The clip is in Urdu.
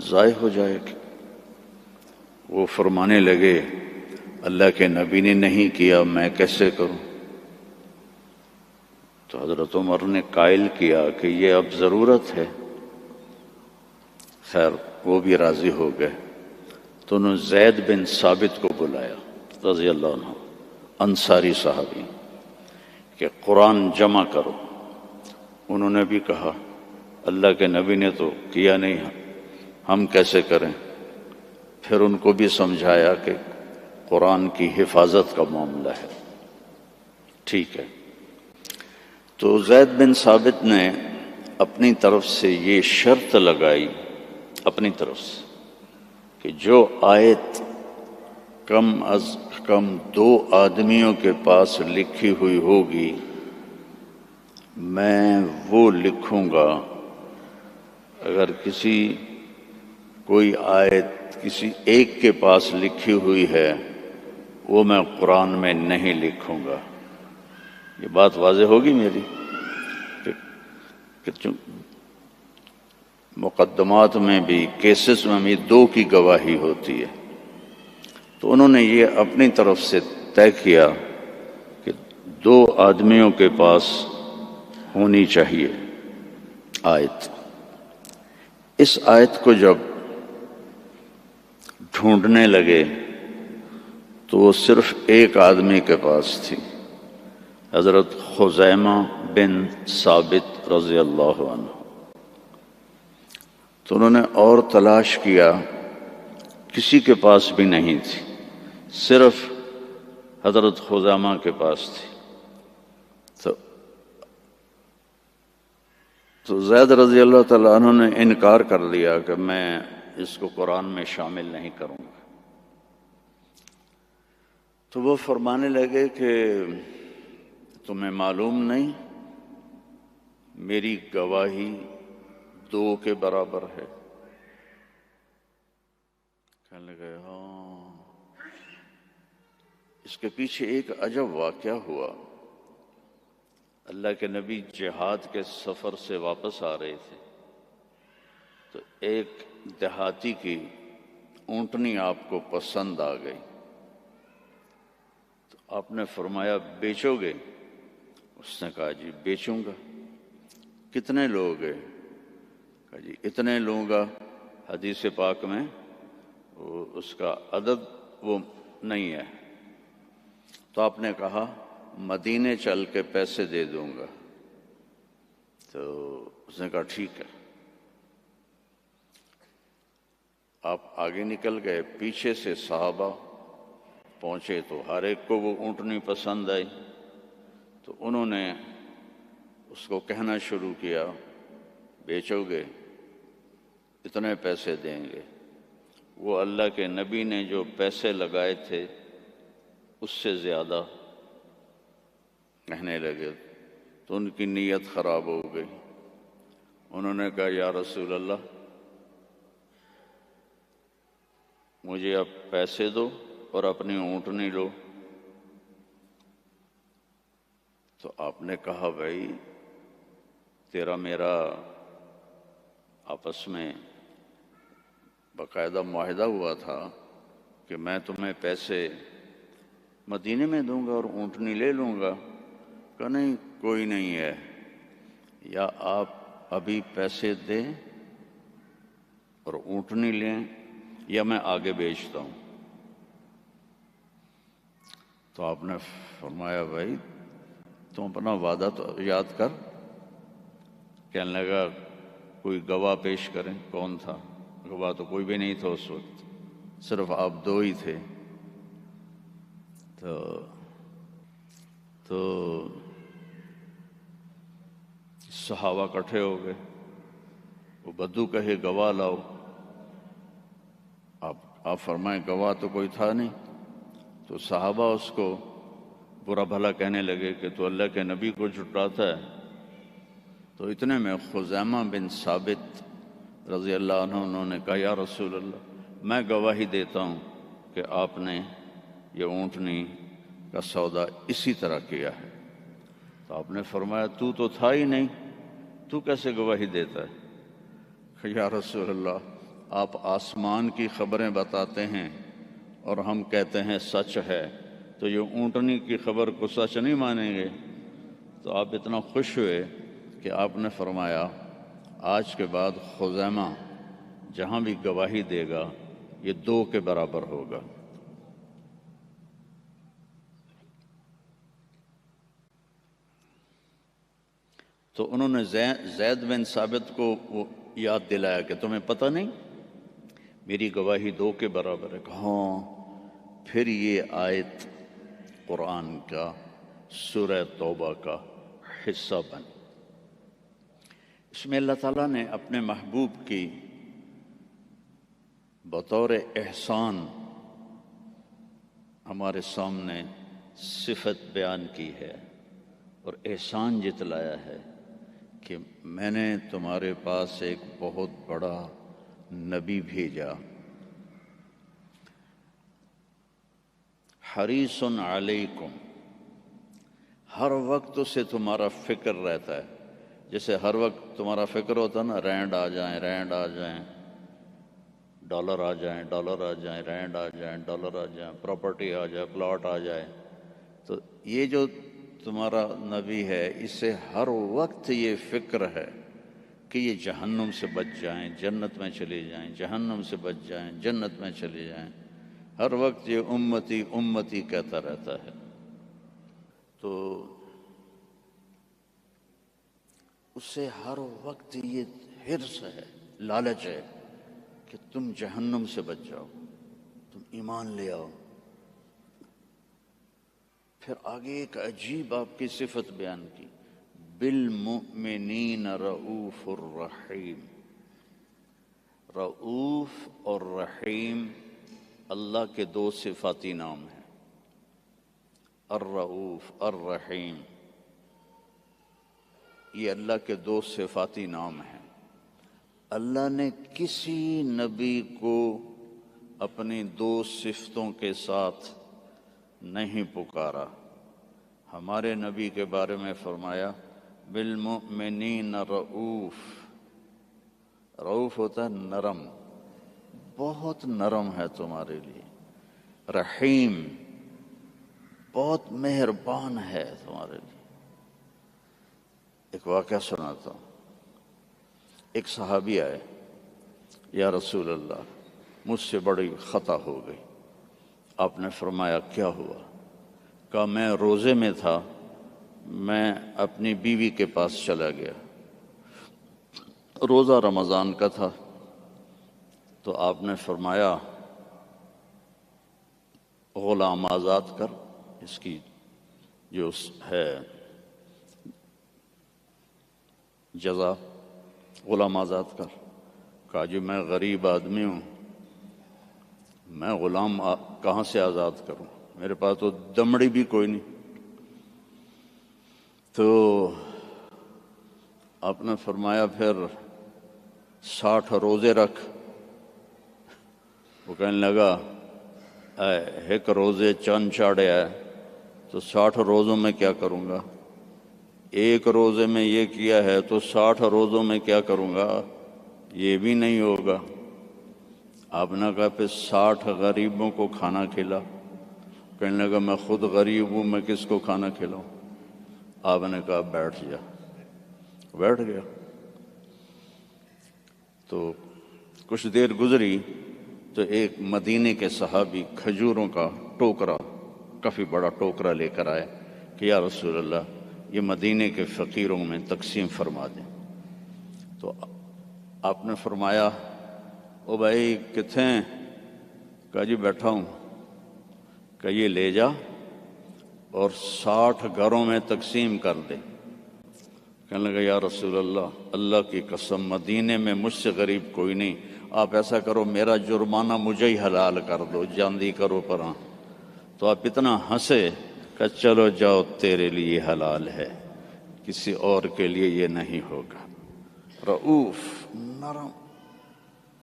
ضائع ہو جائے گی۔ وہ فرمانے لگے اللہ کے نبی نے نہیں کیا، میں کیسے کروں؟ تو حضرت عمر نے قائل کیا کہ یہ اب ضرورت ہے۔ خیر وہ بھی راضی ہو گئے، تو انہوں نے زید بن ثابت کو بلایا رضی اللہ عنہ، انصاری صحابی، کہ قرآن جمع کرو۔ انہوں نے بھی کہا اللہ کے نبی نے تو کیا نہیں، ہم کیسے کریں؟ پھر ان کو بھی سمجھایا کہ قرآن کی حفاظت کا معاملہ ہے، ٹھیک ہے۔ تو زید بن ثابت نے اپنی طرف سے یہ شرط لگائی، اپنی طرف سے، کہ جو آیت کم از کم 2 آدمیوں کے پاس لکھی ہوئی ہوگی میں وہ لکھوں گا۔ اگر کوئی آیت کسی ایک کے پاس لکھی ہوئی ہے وہ میں قرآن میں نہیں لکھوں گا۔ یہ بات واضح ہوگی میری کہ مقدمات میں بھی، کیسز میں بھی 2 کی گواہی ہوتی ہے۔ تو انہوں نے یہ اپنی طرف سے طے کیا کہ 2 آدمیوں کے پاس ہونی چاہیے آیت۔ اس آیت کو جب ڈھونڈنے لگے تو وہ صرف ایک آدمی کے پاس تھی، حضرت خزیمہ بن ثابت رضی اللہ عنہ۔ تو انہوں نے اور تلاش کیا، کسی کے پاس بھی نہیں تھی، صرف حضرت خزیمہ کے پاس تھی۔ تو زید رضی اللہ تعالیٰ عنہ نے انکار کر دیا کہ میں اس کو قرآن میں شامل نہیں کروں گا۔ تو وہ فرمانے لگے کہ تمہیں معلوم نہیں میری گواہی 2 کے برابر ہے؟ کہنے لگے ہاں۔ اس کے پیچھے ایک عجب واقعہ ہوا۔ اللہ کے نبی جہاد کے سفر سے واپس آ رہے تھے، تو ایک دیہاتی کی اونٹنی آپ کو پسند آ گئی، تو آپ نے فرمایا بیچو گے؟ اس نے کہا جی بیچوں گا۔ کتنے لوگ ہیں؟ کہا جی اتنے لوں گا۔ حدیث پاک میں اس کا عدد وہ نہیں ہے۔ تو آپ نے کہا مدینے چل کے پیسے دے دوں گا۔ تو اس نے کہا ٹھیک ہے۔ آپ آگے نکل گئے، پیچھے سے صحابہ پہنچے تو ہر ایک کو وہ اونٹنی پسند آئی، تو انہوں نے اس کو کہنا شروع کیا بیچو گے؟ اتنے پیسے دیں گے۔ وہ اللہ کے نبی نے جو پیسے لگائے تھے اس سے زیادہ کہنے لگے، تو ان کی نیت خراب ہو گئی۔ انہوں نے کہا یا رسول اللہ مجھے اب پیسے دو اور اپنی اونٹنی لو۔ تو آپ نے کہا بھائی تیرا میرا آپس میں باقاعدہ معاہدہ ہوا تھا کہ میں تمہیں پیسے مدینے میں دوں گا اور اونٹنی لے لوں گا۔ کہ نہیں کوئی نہیں ہے، یا آپ ابھی پیسے دیں اور اونٹنی لیں یا میں آگے بیچتا ہوں۔ تو آپ نے فرمایا بھائی تم اپنا وعدہ تو یاد کر۔ کہنے لگا کوئی گواہ پیش کریں۔ کون تھا گواہ؟ تو کوئی بھی نہیں تھا اس وقت، صرف آپ 2 ہی تھے۔ تو صحابہ اکٹھے ہو گئے، وہ بدو کہے گواہ لاؤ۔ آپ فرمائیں گواہ تو کوئی تھا نہیں۔ تو صحابہ اس کو برا بھلا کہنے لگے کہ تو اللہ کے نبی کو جھٹلاتا ہے۔ تو اتنے میں خزیمہ بن ثابت رضی اللہ عنہ انہوں نے کہا یا رسول اللہ میں گواہی دیتا ہوں کہ آپ نے یہ اونٹنی کا سودا اسی طرح کیا ہے۔ تو آپ نے فرمایا تو تھا ہی نہیں، تو کیسے گواہی دیتا ہے؟ کہ یا رسول اللہ آپ آسمان کی خبریں بتاتے ہیں اور ہم کہتے ہیں سچ ہے، تو یہ اونٹنی کی خبر کو سچ نہیں مانیں گے؟ تو آپ اتنا خوش ہوئے کہ آپ نے فرمایا آج کے بعد خزیمہ جہاں بھی گواہی دے گا یہ 2 کے برابر ہوگا۔ تو انہوں نے زید بن ثابت کو وہ یاد دلایا کہ تمہیں پتہ نہیں میری گواہی 2 کے برابر ہے۔ ہاں، پھر یہ آیت قرآن کا سورہ توبہ کا حصہ بن۔ اس میں اللہ تعالیٰ نے اپنے محبوب کی بطور احسان ہمارے سامنے صفت بیان کی ہے اور احسان جتلایا ہے کہ میں نے تمہارے پاس ایک بہت بڑا نبی بھیجا، حریص علیکم، ہر وقت اسے تمہارا فکر رہتا ہے، جیسے ہر وقت تمہارا فکر ہوتا نا رینڈ آ جائیں، رینڈ آ جائیں، ڈالر آ جائیں، ڈالر آ جائیں، رینڈ آ جائیں، ڈالر آ جائیں، پراپرٹی آ جائے، پلاٹ آ جائے۔ تو یہ جو تمہارا نبی ہے اسے ہر وقت یہ فکر ہے کہ یہ جہنم سے بچ جائیں، جنت میں چلے جائیں، جہنم سے بچ جائیں، جنت میں چلے جائیں، ہر وقت یہ امتی امتی کہتا رہتا ہے۔ تو اسے ہر وقت یہ حرص ہے، لالچ ہے کہ تم جہنم سے بچ جاؤ، تم ایمان لے آؤ۔ پھر آگے ایک عجیب آپ کی صفت بیان کی، بالمؤمنین رؤوف الرحیم۔ رؤوف اور رحیم اللہ کے 2 صفاتی نام ہیں، الرؤوف الرحیم، یہ اللہ کے 2 صفاتی نام ہیں۔ اللہ نے کسی نبی کو اپنی 2 صفتوں کے ساتھ نہیں پکارا۔ ہمارے نبی کے بارے میں فرمایا بالمؤمنین رؤوف۔ رؤوف ہوتا ہے نرم، بہت نرم ہے تمہارے لیے۔ رحیم، بہت مہربان ہے تمہارے لیے۔ ایک واقعہ سناتا ہوں۔ ایک صحابی آئے، یا رسول اللہ مجھ سے بڑی خطا ہو گئی۔ آپ نے فرمایا کیا ہوا؟ کہا میں روزے میں تھا، میں اپنی بیوی کے پاس چلا گیا، روزہ رمضان کا تھا، تو آپ نے فرمایا غلام آزاد کر، اس کی جو ہے جزا، غلام آزاد کر۔ کہا جی میں غریب آدمی ہوں، میں غلام کہاں سے آزاد کروں، میرے پاس تو دمڑی بھی کوئی نہیں۔ تو آپ نے فرمایا پھر 60 روزے رکھ۔ وہ کہنے لگا ایک روزے چند چاڑے ہے تو 60 روزوں میں کیا کروں گا؟ ایک روزے میں یہ کیا ہے تو 60 روزوں میں کیا کروں گا؟ یہ بھی نہیں ہوگا۔ آپ نے کہا پھر 60 غریبوں کو کھانا کھلا۔ کہنے لگا میں خود غریب ہوں، میں کس کو کھانا کھلاؤں؟ آپ نے کہا بیٹھ جا۔ بیٹھ گیا۔ تو کچھ دیر گزری تو ایک مدینے کے صحابی کھجوروں کا ٹوکرا، کافی بڑا ٹوکرا لے کر آئے کہ یا رسول اللہ یہ مدینے کے فقیروں میں تقسیم فرما دیں۔ تو آپ نے فرمایا او بھائی کتنے ہیں؟ کہا جی بیٹھا ہوں۔ کہ یہ لے جا اور 60 گھروں میں تقسیم کر دے۔ کہنے لگا یا رسول اللہ، اللہ کی قسم مدینے میں مجھ سے غریب کوئی نہیں، آپ ایسا کرو میرا جرمانہ مجھے ہی حلال کر دو، جاندی کرو پراں۔ تو آپ اتنا ہنسے کہ چلو جاؤ تیرے لیے حلال ہے، کسی اور کے لیے یہ نہیں ہوگا۔ رؤوف، نرم،